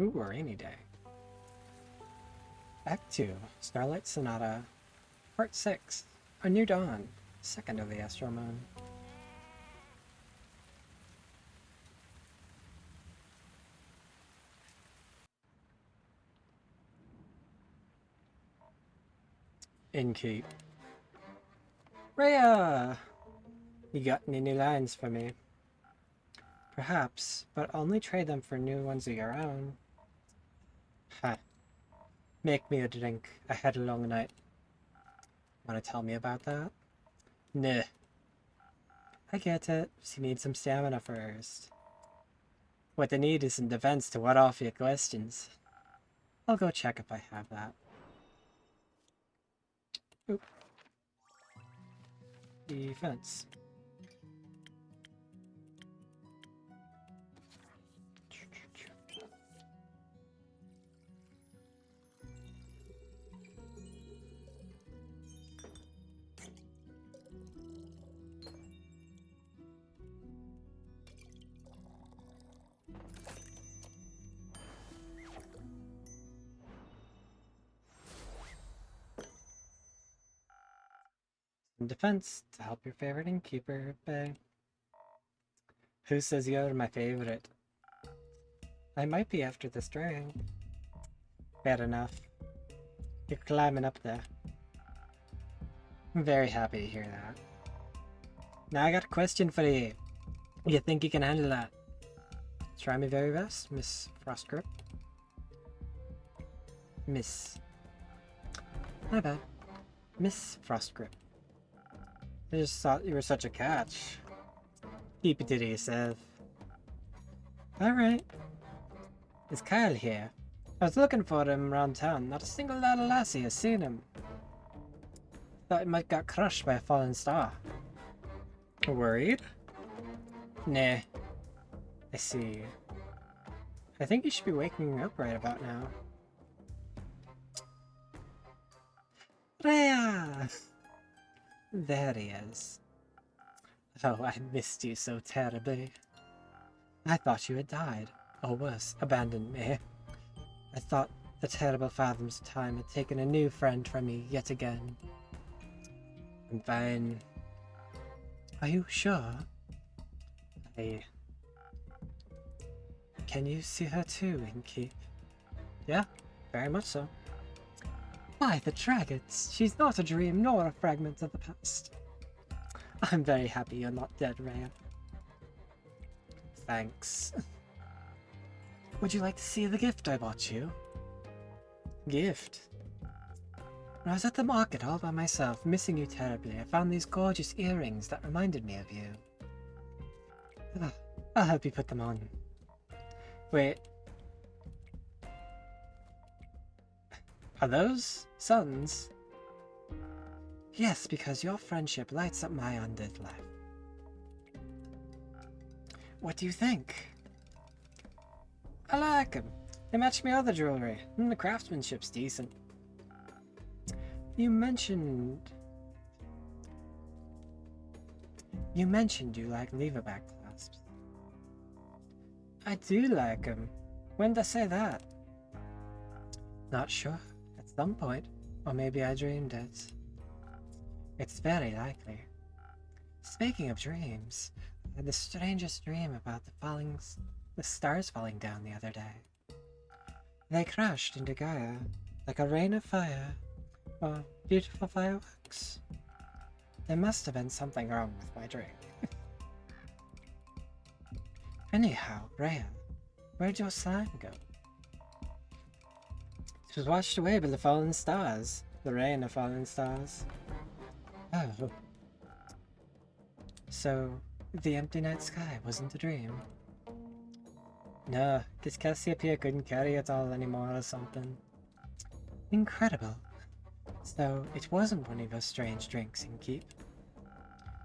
Ooh, a rainy day. Act 2, Starlight Sonata, Part 6, A New Dawn, second of the Astral Moon. Innkeep. Rhea! You got any new lines for me? Perhaps, but only trade them for new ones of your own. Ha. Make me a drink. I had a long night. Want to tell me about that? Nah. I get it. She needs some stamina first. What they need is some defense to ward off your questions. I'll go check if I have that. Oop. Defense. Defense to help your favorite innkeeper, Bay. Who says you're my favorite? I might be after this drink. Fair enough. You're climbing up there. I'm very happy to hear that. Now I got a question for you. You think you can handle that? Try my very best, Miss Frostgrip. Miss. My bad. Miss Frostgrip. I just thought you were such a catch. Keep it to yourself. Alright. Is Kyle here? I was looking for him around town. Not a single little lassie has seen him. Thought he might got crushed by a falling star. Worried? Nah. I see. I think you should be waking up right about now. Rhea! There he is. Oh, I missed you so terribly. I thought you had died, or worse, abandoned me. I thought the terrible fathoms of time had taken a new friend from me yet again. I'm fine. Are you sure? Can you see her too, Innkeep? Yeah, very much so. By the dragons, she's not a dream nor a fragment of the past. I'm very happy you're not dead, Rhea. Thanks. Would you like to see the gift I bought you? Gift? When I was at the market all by myself, missing you terribly, I found these gorgeous earrings that reminded me of you. I'll help you put them on. Wait. Are those suns? Yes, because your friendship lights up my undead life. What do you think? I like them. They match my other jewelry, and the craftsmanship's decent. You mentioned you like leverback clasps. I do like them. When did I say that? Not sure. At some point. Or maybe I dreamed it. It's very likely. Speaking of dreams, I had the strangest dream about the stars falling down the other day. They crashed into Gaia, like a rain of fire, or beautiful fireworks. There must have been something wrong with my drink. Anyhow, Rhea, where'd your slime go? It was washed away by the fallen stars. The rain of fallen stars. Oh. So, the empty night sky wasn't a dream? No, this Cassiopeia couldn't carry it all anymore or something. Incredible. So, it wasn't one of your strange drinks, Innkeep.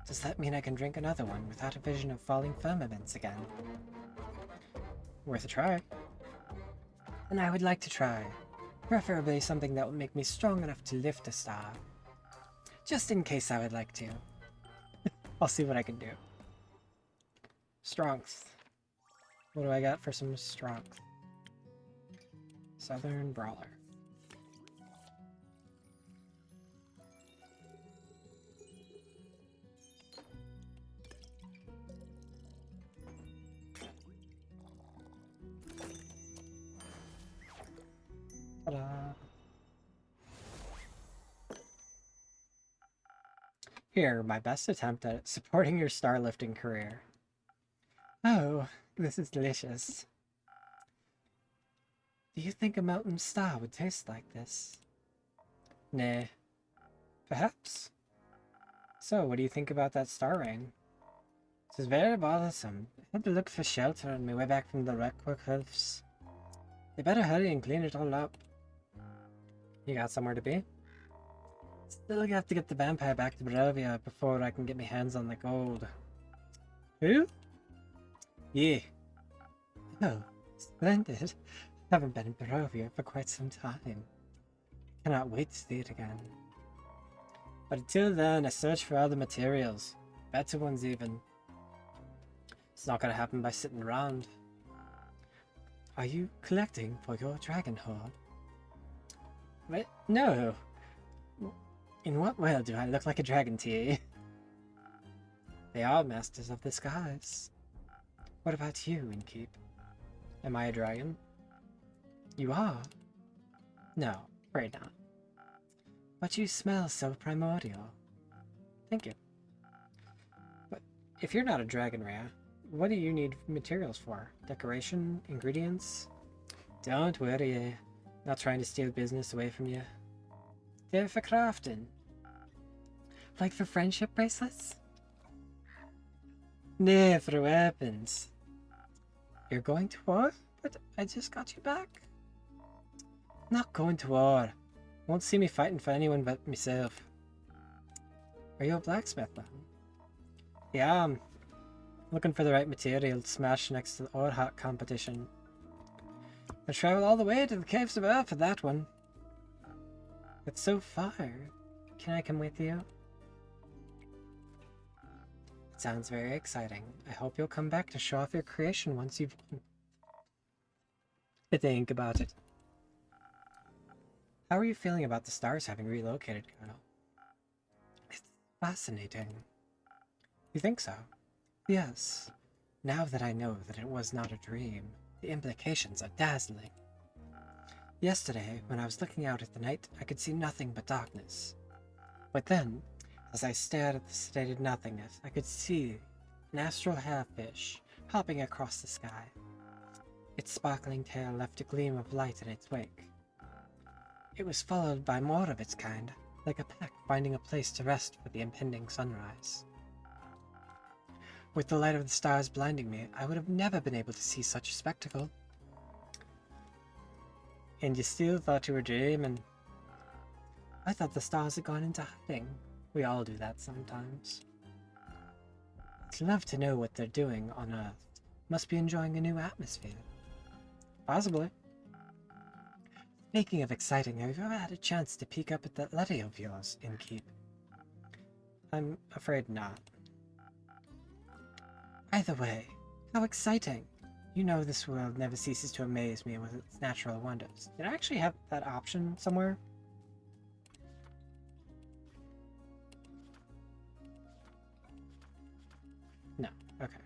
Does that mean I can drink another one without a vision of falling firmaments again? Worth a try. And I would like to try. Preferably something that will make me strong enough to lift a star. Just in case I would like to. I'll see what I can do. Strength. What do I got for some strength? Southern Brawler. Ta-da! Here, my best attempt at supporting your star lifting career. Oh, this is delicious. Do you think a mountain star would taste like this? Nah. Perhaps. So, what do you think about that star rain? This is very bothersome. I had to look for shelter on my way back from the Requa Cliffs. They better hurry and clean it all up. You got somewhere to be? Still have to get the vampire back to Barovia before I can get my hands on the gold. Who? Yeah. Oh, splendid. Haven't been in Barovia for quite some time. Cannot wait to see it again. But until then, I search for other materials. Better ones even. It's not gonna happen by sitting around. Are you collecting for your dragon hoard? Wait, no. In what world do I look like a dragon to you? They are masters of the skies. What about you, Innkeep? Am I a dragon? You are? No, afraid not. But you smell so primordial. Thank you. But if you're not a dragon, Rhea, what do you need materials for? Decoration? Ingredients? Don't worry, not trying to steal business away from you. They're for crafting. Like for friendship bracelets? Nah, for weapons. You're going to war? But I just got you back. Not going to war. Won't see me fighting for anyone but myself. Are you a blacksmith then? Yeah, I'm looking for the right material to smash next to the ore hot competition. I traveled all the way to the Caves of Earth for that one. It's so far. Can I come with you? It sounds very exciting. I hope you'll come back to show off your creation once you've won. Think about it. How are you feeling about the stars having relocated, Colonel? It's fascinating. You think so? Yes. Now that I know that it was not a dream, the implications are dazzling. Yesterday, when I was looking out at the night, I could see nothing but darkness. But then, as I stared at the sedated nothingness, I could see an astral hairfish hopping across the sky. Its sparkling tail left a gleam of light in its wake. It was followed by more of its kind, like a pack finding a place to rest for the impending sunrise. With the light of the stars blinding me, I would have never been able to see such a spectacle. And you still thought you were dreaming? I thought the stars had gone into hiding. We all do that sometimes. I'd love to know what they're doing on Earth. Must be enjoying a new atmosphere. Possibly. Speaking of exciting, have you ever had a chance to peek up at that letter of yours, Innkeep? I'm afraid not. Either way, how exciting! You know this world never ceases to amaze me with its natural wonders. Did I actually have that option somewhere? No, okay.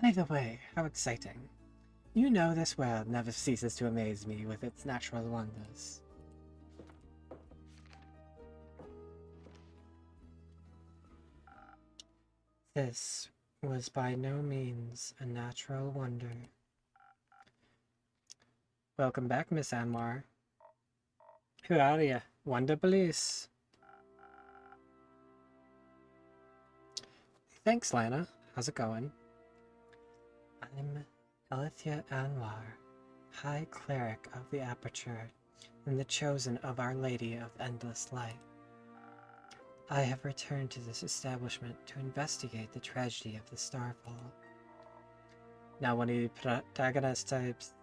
Either way, how exciting. You know this world never ceases to amaze me with its natural wonders. This was by no means a natural wonder. Welcome back, Miss Anwar. Who are you? Wonder Police. Thanks, Lana. How's it going? I'm Alethea Anwar, High Cleric of the Aperture, and the chosen of Our Lady of Endless Light. I have returned to this establishment to investigate the tragedy of the Starfall. Now one of you protagonist types.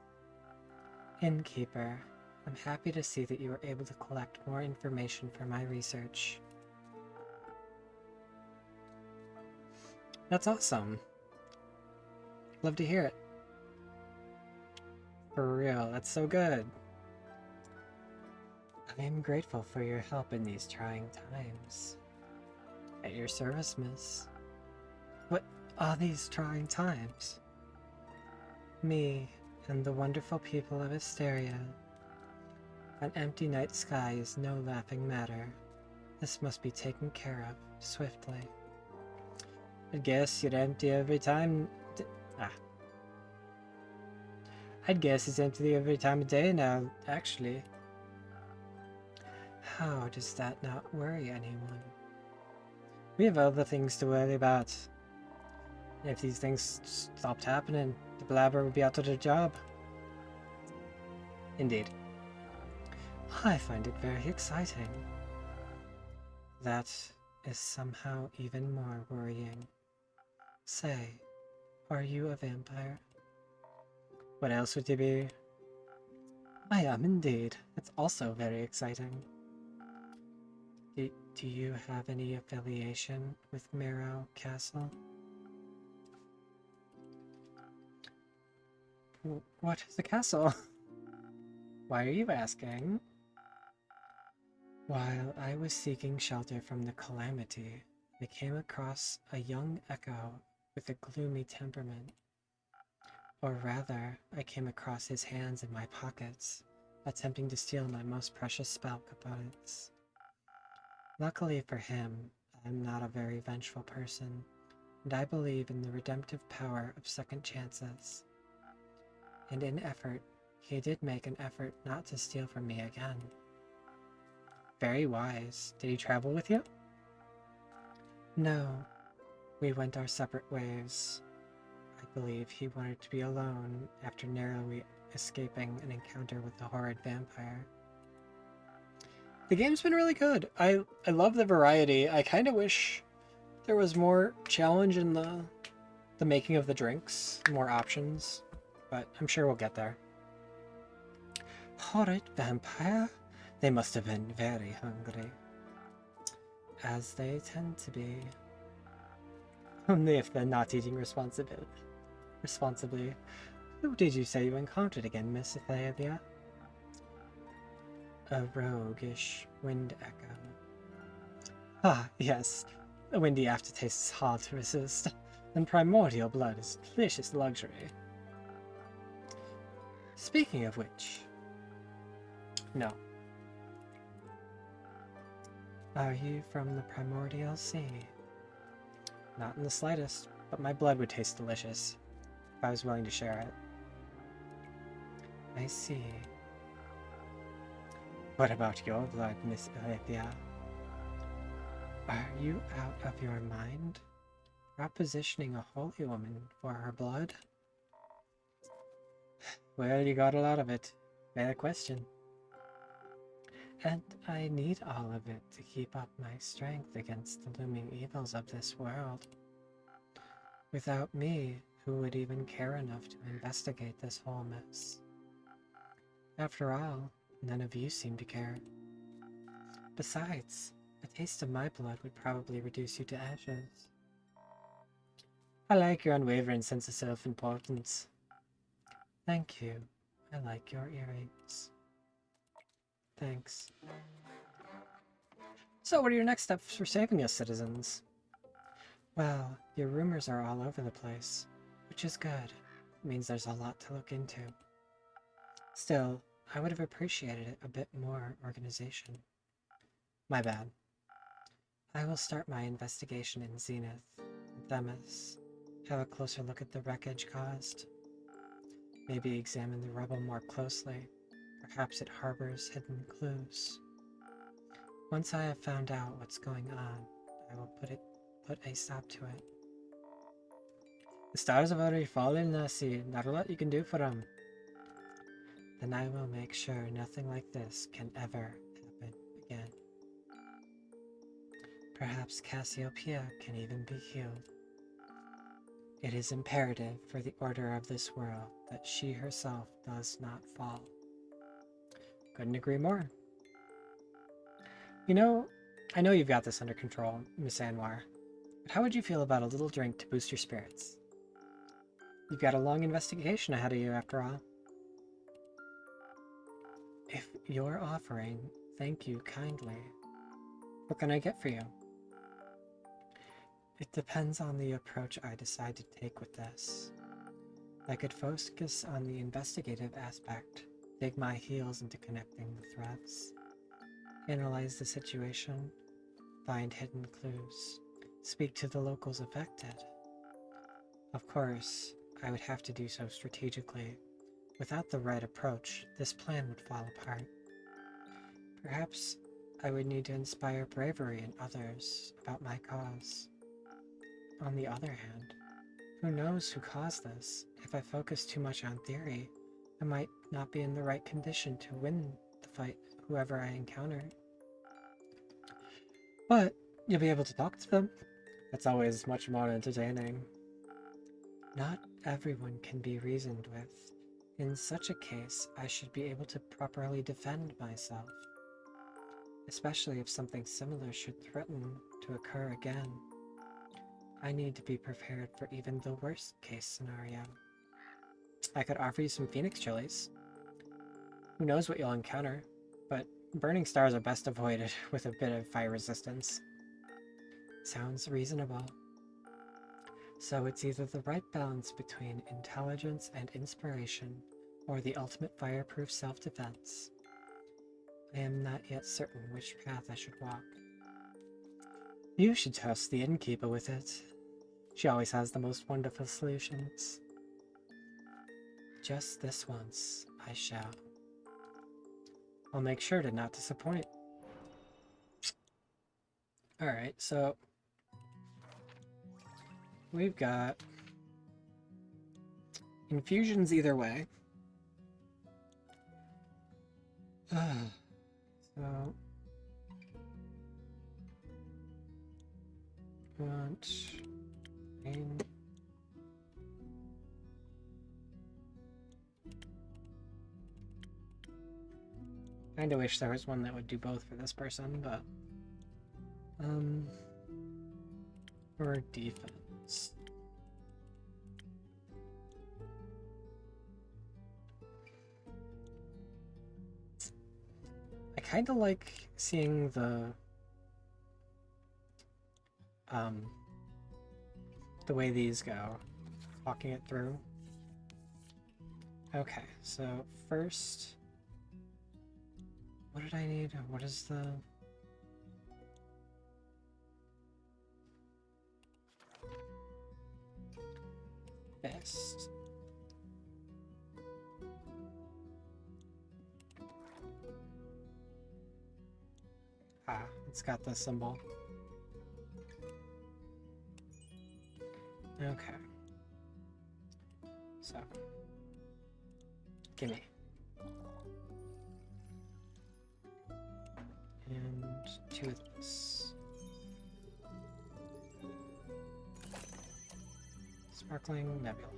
Innkeeper, I'm happy to see that you were able to collect more information for my research. That's awesome. Love to hear it. For real, that's so good. I am grateful for your help in these trying times. At your service, miss. What are these trying times? Me and the wonderful people of Hysteria. An empty night sky is no laughing matter. This must be taken care of swiftly. I guess you're empty every time. I'd guess it's empty every time of day now, actually. How does that not worry anyone? We have other things to worry about. If these things stopped happening, the blabber would be out of their job. Indeed. I find it very exciting. That is somehow even more worrying. Say, are you a vampire? What else would you be? I am indeed. It's also very exciting. Do you have any affiliation with Marrow Castle? What is a castle? Why are you asking? While I was seeking shelter from the calamity, I came across a young echo with a gloomy temperament. Or rather, I came across his hands in my pockets, attempting to steal my most precious spell components. Luckily for him, I am not a very vengeful person, and I believe in the redemptive power of second chances. And he did make an effort not to steal from me again. Very wise. Did he travel with you? No. We went our separate ways. I believe he wanted to be alone after narrowly escaping an encounter with the horrid vampire. The game's been really good. I love the variety. I kind of wish there was more challenge in the making of the drinks, more options, but I'm sure we'll get there. Horrid vampire? They must have been very hungry. As they tend to be. Only if they're not eating responsibly. Who did you say you encountered again, Miss Athalia? A roguish wind echo. Ah, yes. The windy aftertaste is hard to resist, and primordial blood is delicious luxury. Speaking of which... No. Are you from the primordial sea? Not in the slightest, but my blood would taste delicious if I was willing to share it. I see. What about your blood, Miss Alethea? Are you out of your mind? Propositioning a holy woman for her blood? Well, you got a lot of it. Fair question. And I need all of it to keep up my strength against the looming evils of this world. Without me, who would even care enough to investigate this whole mess? After all, none of you seem to care. Besides, a taste of my blood would probably reduce you to ashes. I like your unwavering sense of self-importance. Thank you. I like your earrings. Thanks. So what are your next steps for saving us, citizens? Well, your rumors are all over the place, which is good. It means there's a lot to look into. Still, I would have appreciated a bit more organization. My bad. I will start my investigation in Zenith and Themis, have a closer look at the wreckage caused. Maybe examine the rubble more closely. Perhaps it harbors hidden clues. Once I have found out what's going on, I will put a stop to it. The stars have already fallen, Lassie. Not a lot you can do for them. Then I will make sure nothing like this can ever happen again. Perhaps Cassiopeia can even be healed. It is imperative for the order of this world that she herself does not fall. Couldn't agree more. You know, I know you've got this under control, Miss Anwar, but how would you feel about a little drink to boost your spirits? You've got a long investigation ahead of you, after all. your offering. Thank you kindly. What can I get for you? It depends on the approach I decide to take with this. I could focus on the investigative aspect, dig my heels into connecting the threads, analyze the situation, find hidden clues, speak to the locals affected. Of course, I would have to do so strategically. Without the right approach, this plan would fall apart. Perhaps I would need to inspire bravery in others about my cause. On the other hand, who knows who caused this? If I focus too much on theory, I might not be in the right condition to win the fight, whoever I encounter. But you'll be able to talk to them. That's always much more entertaining. Not everyone can be reasoned with. In such a case, I should be able to properly defend myself, especially if something similar should threaten to occur again. I need to be prepared for even the worst case scenario. I could offer you some phoenix chilies. Who knows what you'll encounter, but burning stars are best avoided with a bit of fire resistance. Sounds reasonable. So it's either the right balance between intelligence and inspiration, or the ultimate fireproof self-defense. I am not yet certain which path I should walk. You should trust the innkeeper with it. She always has the most wonderful solutions. Just this once, I shall. I'll make sure to not disappoint. Alright, so we've got infusions either way. So want rain. Kinda wish there was one that would do both for this person, but for defense. I kinda like seeing the way these go, walking it through. Okay, so first, what did I need? What is the... Best. Ah, it's got the symbol. Okay. So, gimme. And 2 of this. Sparkling Nebula.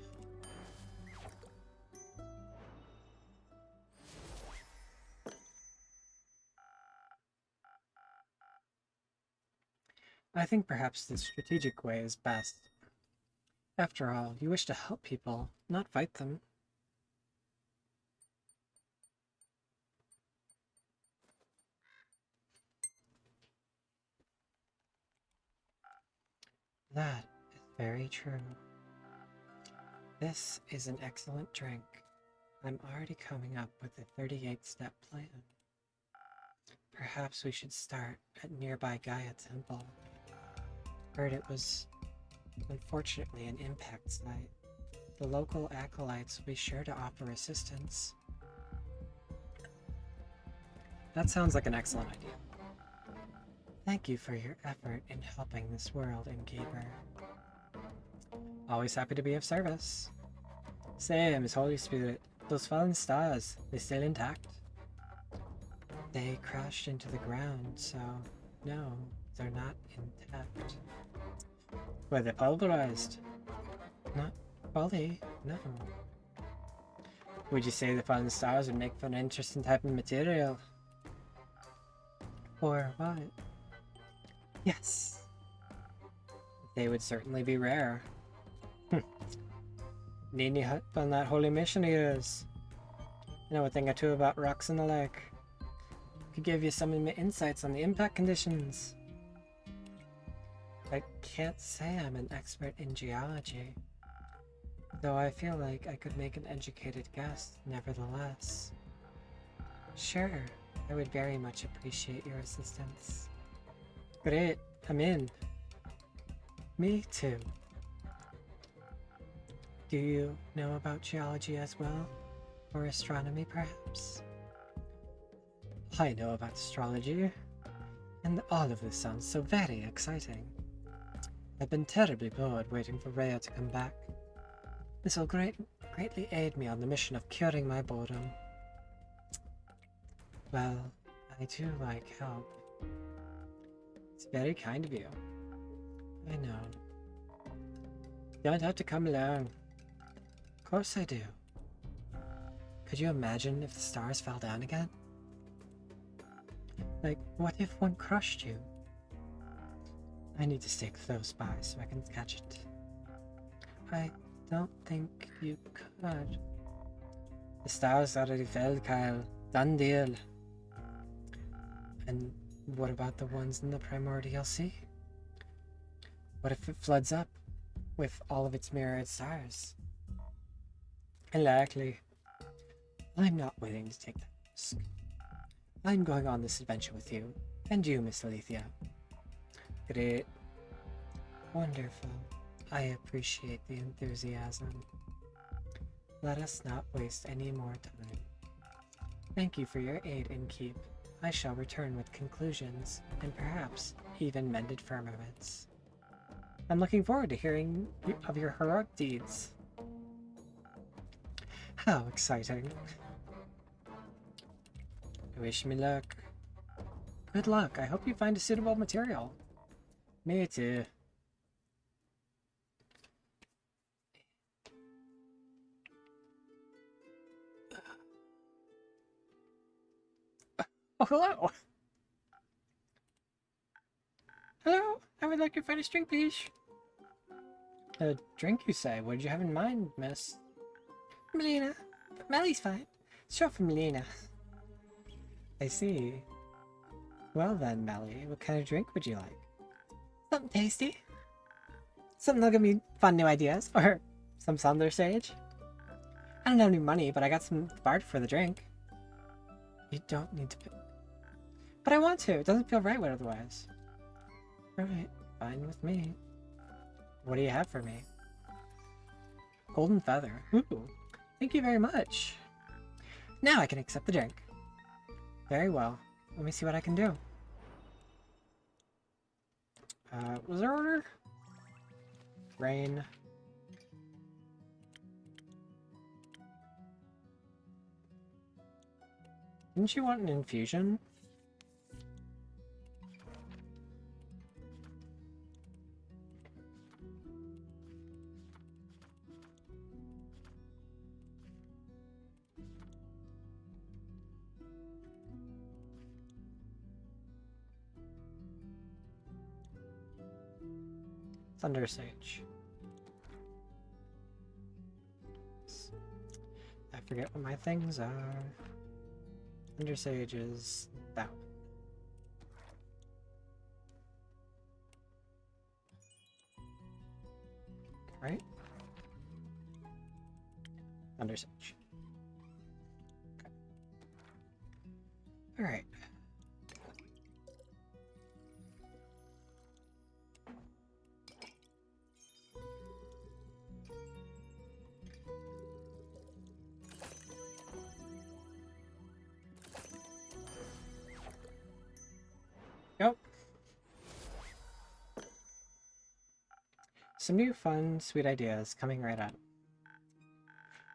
I think perhaps the strategic way is best. After all, you wish to help people, not fight them. That is very true. This is an excellent drink. I'm already coming up with a 38-step plan. Perhaps we should start at nearby Gaia Temple. Heard it was, unfortunately, an impact site. The local acolytes will be sure to offer assistance. That sounds like an excellent idea. Thank you for your effort in helping this world, innkeeper. Always happy to be of service. Say, Miss Holy Spirit, those fallen stars, they still intact? They crashed into the ground, so no, they're not intact. Were they pulverized? Not fully, no. Would you say the fallen stars would make for an interesting type of material? For what? Yes. They would certainly be rare. Need any help on that holy mission of yours? I know a thing or two about rocks in the lake. could give you some insights on the impact conditions. I can't say I'm an expert in geology, though I feel like I could make an educated guess nevertheless. Sure, I would very much appreciate your assistance. Great, I'm in. Me too. Do you know about geology as well? Or astronomy, perhaps? I know about astrology, and all of this sounds so very exciting. I've been terribly bored waiting for Rhea to come back. This will greatly aid me on the mission of curing my boredom. Well, I do like help. It's very kind of you. I know. You don't have to come along. Of course I do. Could you imagine if the stars fell down again? Like, what if one crushed you? I need to stay close by so I can catch it. I don't think you could. The stars already fell, Kyle. Done deal. And what about the ones in the primordial sea? What if it floods up with all of its mirrored stars? Unlikely. I'm not willing to take that risk. I'm going on this adventure with you, and you, Miss Alethea. Great. Wonderful. I appreciate the enthusiasm. Let us not waste any more time. Thank you for your aid and keep. I shall return with conclusions, and perhaps even mended firmaments. I'm looking forward to hearing of your heroic deeds. How exciting. Wish me luck. Good luck. I hope you find a suitable material. Me too. Oh, hello. Hello. I would like your finest drink, please. A drink, you say? What did you have in mind, miss? Melina. Melly's fine. Short for Melina. I see. Well then, Melly, what kind of drink would you like? Something tasty. Something that'll give me fun new ideas. Or some Thunder Sage. I don't have any money, but I got some barred for the drink. You don't need to pay. But I want to. It doesn't feel right otherwise. Alright, fine with me. What do you have for me? Golden feather. Ooh, thank you very much. Now I can accept the drink. Very well. Let me see what I can do. Was there order? Rain. Didn't you want an infusion? Thunder Sage. I forget what my things are. Thunder Sage is that one. Right? Thunder Sage. Okay. Alright. Yep. Some new fun, sweet ideas coming right up.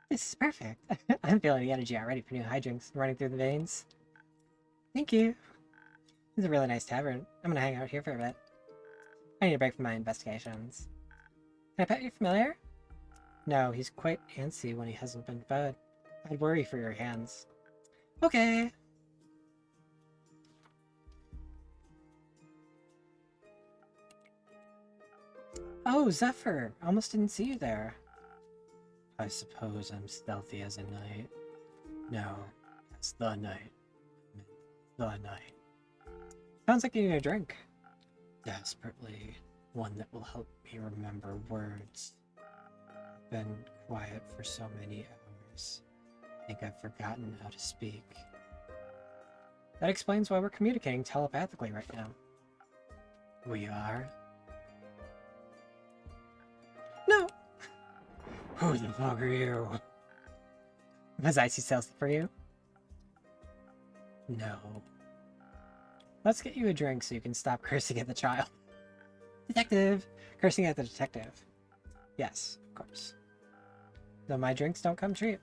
This is perfect. I'm feeling the energy already for new hijinks running through the veins. Thank you. This is a really nice tavern. I'm gonna hang out here for a bit. I need a break from my investigations. Can I pet your familiar? No, he's quite antsy when he hasn't been fed. I'd worry for your hands. Okay. Oh, Zephyr! Almost didn't see you there. I suppose I'm stealthy as a knight. No, that's the night. the night. Sounds like you need a drink. Desperately. One that will help me remember words. Been quiet for so many hours. I think I've forgotten how to speak. That explains why we're communicating telepathically right now. We are? No! Who the fuck are you? Was I too stealthy for you? No. Let's get you a drink so you can stop cursing at the child. Detective! Cursing at the detective. Yes, of course. Though my drinks don't come cheap.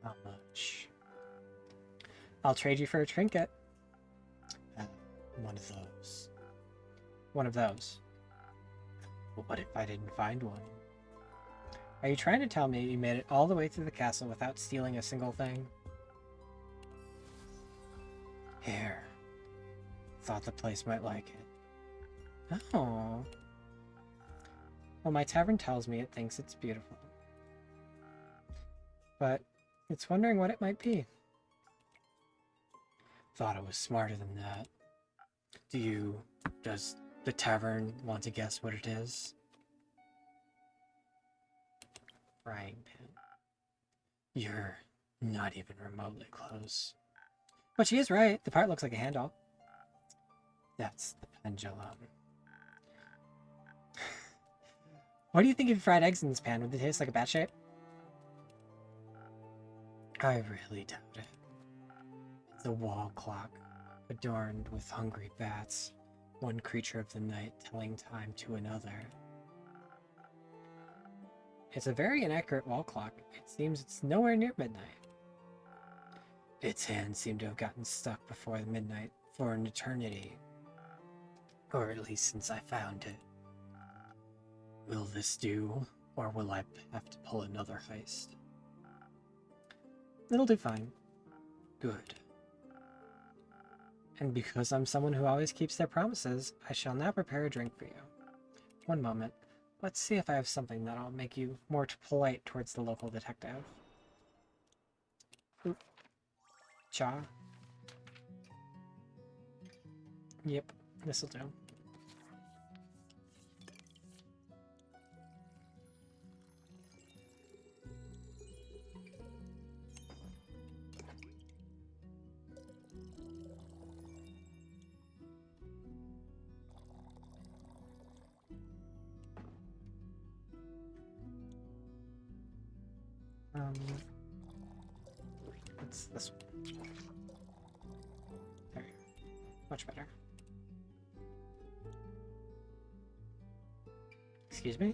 How much? I'll trade you for a trinket. One of those. One of those. Well, what if I didn't find one? Are you trying to tell me you made it all the way through the castle without stealing a single thing? Here. Thought the place might like it. Oh. Well, my tavern tells me it thinks it's beautiful. But it's wondering what it might be. Thought it was smarter than that. Does the tavern want to guess what it is? Frying pan. You're not even remotely close. But she is right. The part looks like a handle. That's the pendulum. What do you think if you fried eggs in this pan? Would they taste like a bat shape? I really doubt it. It's a wall clock, adorned with hungry bats, one creature of the night telling time to another. It's a very inaccurate wall clock. It seems it's nowhere near midnight. Its hands seem to have gotten stuck before midnight for an eternity. Or at least since I found it. Will this do, or will I have to pull another heist? It'll do fine. Good. And because I'm someone who always keeps their promises, I shall now prepare a drink for you. One moment. Let's see if I have something that'll make you more polite towards the local detective. Oop. Cha. Yep, this'll do. What's this one? There you go. Much better. Excuse me?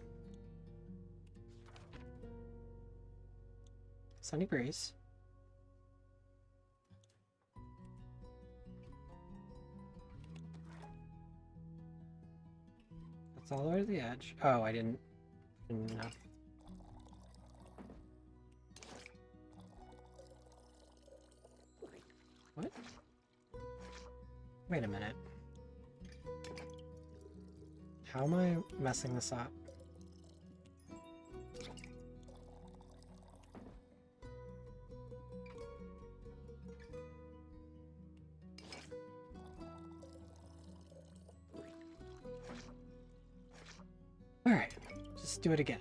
Sunny breeze. That's all the way to the edge. Oh, I didn't know. What? Wait a minute. How am I messing this up? Alright, just do it again.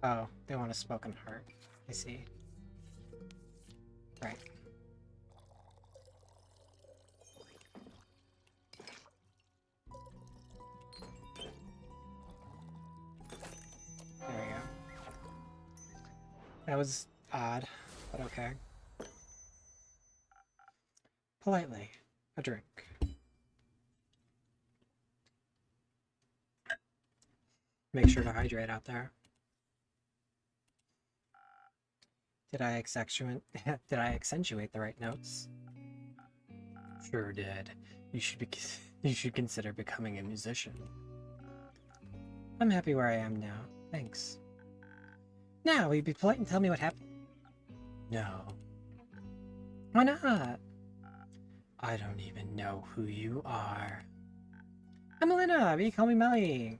Oh, they want a spoken heart. I see. Right. There we go. That was odd, but okay. Politely, a drink. Make sure to hydrate out there. Did I accentuate the right notes? Sure did. You should consider becoming a musician. I'm happy where I am now. Thanks. Now, will you be polite and tell me what happened? No. Why not? I don't even know who you are. I'm Elena, but you call me Melly.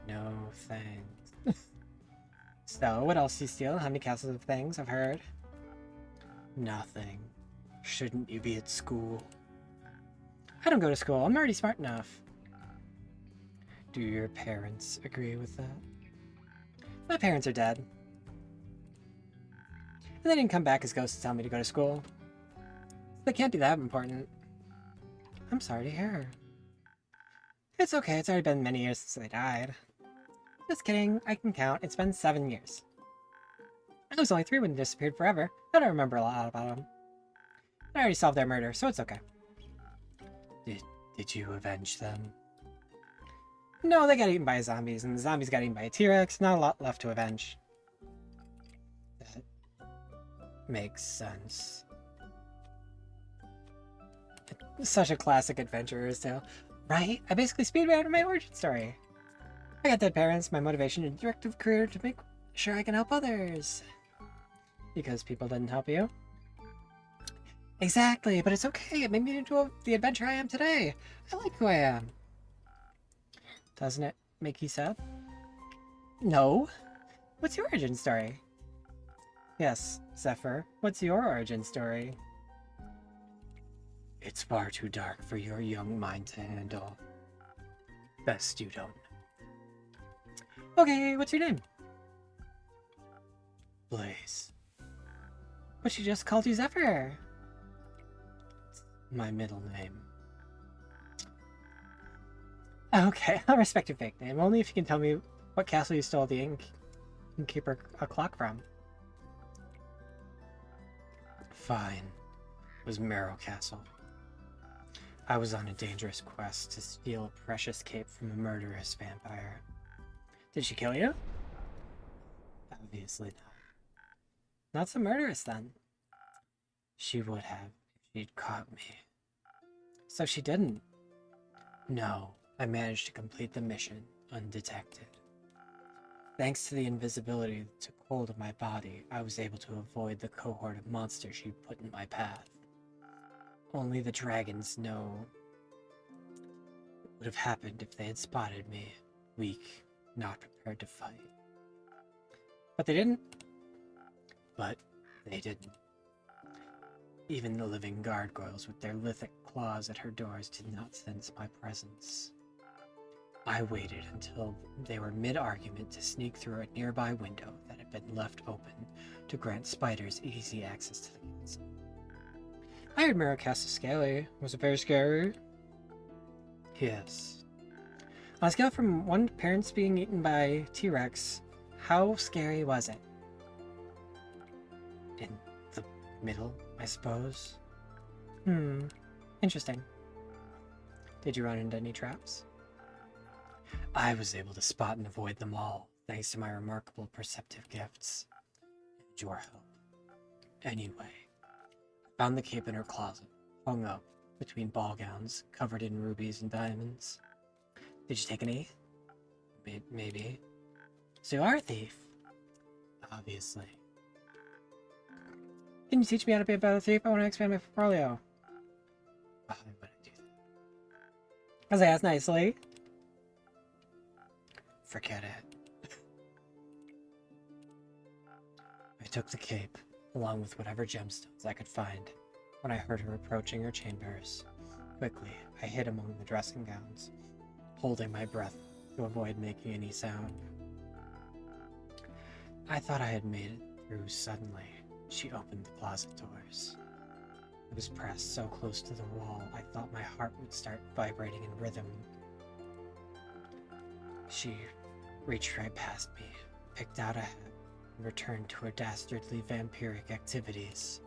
No, thanks. So, what else do you steal? How many castles of things I've heard? Nothing. Shouldn't you be at school? I don't go to school. I'm already smart enough. Do your parents agree with that? My parents are dead. And they didn't come back as ghosts to tell me to go to school. They can't be that important. I'm sorry to hear. It's okay, it's already been many years since they died. Just kidding, I can count. It's been 7 years. I was only 3 when they disappeared forever. I don't remember a lot about them. I already solved their murder, so it's okay. Did you avenge them? No, they got eaten by zombies, and the zombies got eaten by a T-Rex. Not a lot left to avenge. That makes sense. It's such a classic adventurer's tale. Right? I basically speedran my origin story. I got dead parents, my motivation and directive career to make sure I can help others. Because people didn't help you? Exactly, but it's okay. It made me into the adventurer I am today. I like who I am. Doesn't it make you sad? No. What's your origin story? Yes, Zephyr. What's your origin story? It's far too dark for your young mind to handle. Best you don't. Okay, what's your name? Blaze. But she just called you Zephyr. It's my middle name. Okay, I'll respect your fake name, only if you can tell me what castle you stole the innkeeper clock from. Fine. It was Marrow Castle. I was on a dangerous quest to steal a precious cape from a murderous vampire. Did she kill you? Obviously not. Not so murderous then. She would have if she'd caught me. So she didn't. No, I managed to complete the mission undetected. Thanks to the invisibility that took hold of my body, I was able to avoid the cohort of monsters she put in my path. Only the dragons know what would have happened if they had spotted me, weak, not prepared to fight. But they didn't. But they didn't. Even the living gargoyles with their lithic claws at her doors did not sense my presence. I waited until they were mid-argument to sneak through a nearby window that had been left open to grant spiders easy access to the castle. I heard Mirror Castle scary. Was it very scary? Yes. On a scale from 1 to parents being eaten by T-Rex, how scary was it? In the middle, I suppose. Interesting. Did you run into any traps? I was able to spot and avoid them all, thanks to my remarkable perceptive gifts. And your help. Anyway, I found the cape in her closet, hung up between ball gowns, covered in rubies and diamonds. Did you take any? Maybe. So you are a thief? Obviously. Can you teach me how to be a better thief? I want to expand my portfolio. Why would I do that? Because I asked nicely. Forget it. I took the cape, along with whatever gemstones I could find, when I heard her approaching her chambers. Quickly, I hid among the dressing gowns, holding my breath to avoid making any sound. I thought I had made it through suddenly. She opened the closet doors. I was pressed so close to the wall, I thought my heart would start vibrating in rhythm. She reached right past me, picked out a hat, and returned to her dastardly vampiric activities.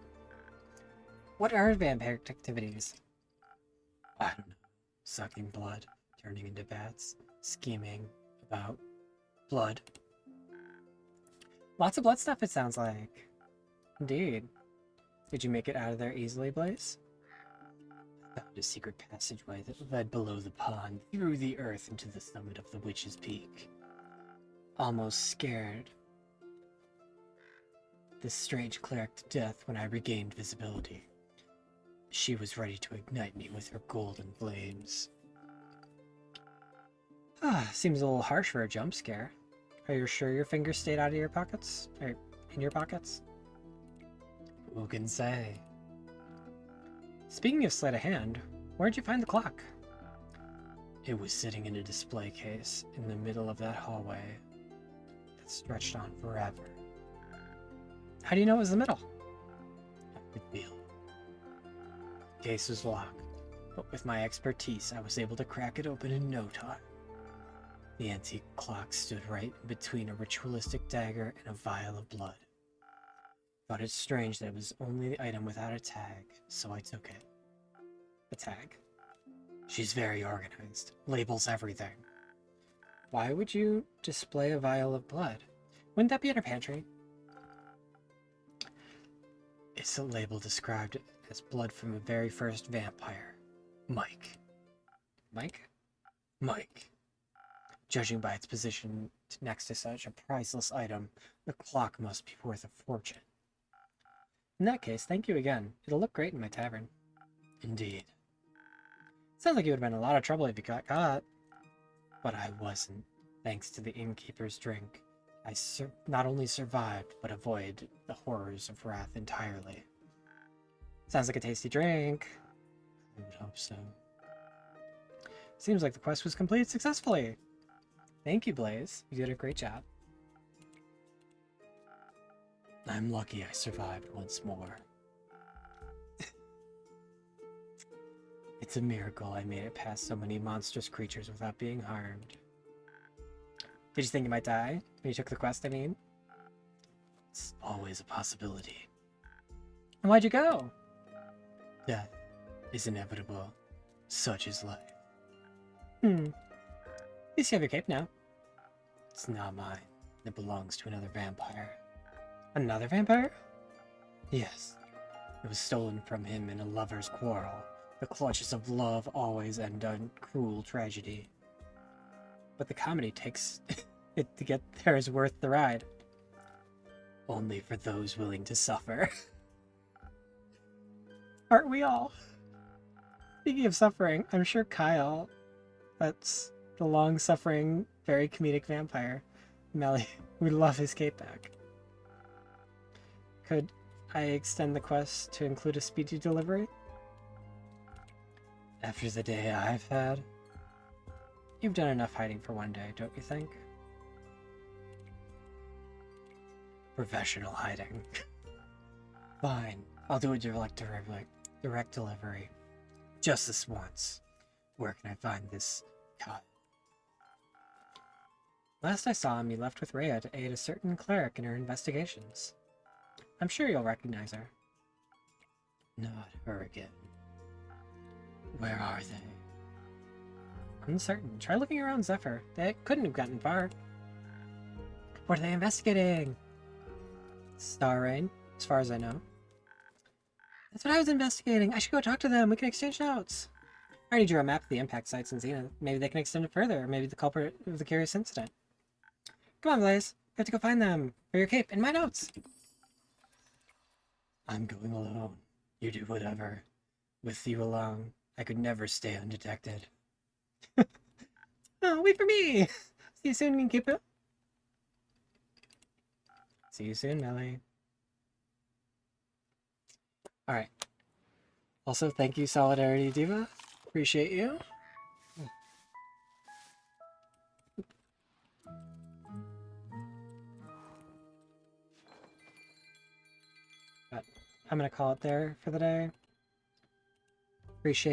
What are vampiric activities? I don't know. Sucking blood, turning into bats, scheming about blood. Lots of blood stuff, it sounds like. Indeed. Did you make it out of there easily, Blaze? Found a secret passageway that led below the pond, through the earth into the summit of the Witch's Peak. Almost scared this strange cleric to death when I regained visibility. She was ready to ignite me with her golden flames. Seems a little harsh for a jump scare. Are you sure your fingers stayed out of your pockets? Or in your pockets? Who can say? Speaking of sleight of hand, where'd you find the clock? It was sitting in a display case in the middle of that hallway that stretched on forever. How do you know it was the middle? I could feel it. The case was locked, but with my expertise, I was able to crack it open in no time. The antique clock stood right in between a ritualistic dagger and a vial of blood. Thought it strange that it was only the item without a tag, so I took it. The tag. She's very organized, labels everything. Why would you display a vial of blood? Wouldn't that be in her pantry? It's a label described as blood from the very first vampire, Mike. Mike? Mike. Judging by its position next to such a priceless item, the clock must be worth a fortune. In that case, thank you again. It'll look great in my tavern. Indeed. Sounds like you would have been in a lot of trouble if you got caught. But I wasn't. Thanks to the innkeeper's drink, I not only survived, but avoided the horrors of wrath entirely. Sounds like a tasty drink. I would hope so. Seems like the quest was completed successfully. Thank you, Blaze. You did a great job. I'm lucky I survived once more. It's a miracle I made it past so many monstrous creatures without being harmed. Did you think you might die when you took the quest, I mean? It's always a possibility. And why'd you go? Death is inevitable. Such is life. At least you have your cape now. It's not mine. It belongs to another vampire. Another vampire? Yes. It was stolen from him in a lover's quarrel. The clutches of love always end in cruel tragedy. But the comedy takes it to get there is worth the ride. Only for those willing to suffer. Aren't we all? Speaking of suffering, I'm sure Kyle, that's the long-suffering, very comedic vampire, Melly, would love his cape back. Could I extend the quest to include a speedy delivery? After the day I've had, you've done enough hiding for one day, don't you think? Professional hiding. Fine, I'll do a direct delivery. Just this once. Where can I find this cut? Last I saw him, he left with Rhea to aid a certain cleric in her investigations. I'm sure you'll recognize her. Not her again. Where are they? Uncertain. Try looking around Zephyr. They couldn't have gotten far. What are they investigating? Star Rain, as far as I know. That's what I was investigating. I should go talk to them. We can exchange notes. I already drew a map of the impact sites in Xena. Maybe they can extend it further, or maybe the culprit of the curious incident. Come on, Blaze. We have to go find them. For your cape and my notes. I'm going alone. You do whatever. With you along, I could never stay undetected. Oh, wait for me! See you soon, Kinkipu. See you soon, Melly. Alright. Also, thank you, Solidarity Diva. Appreciate you. But I'm gonna call it there for the day. Appreciate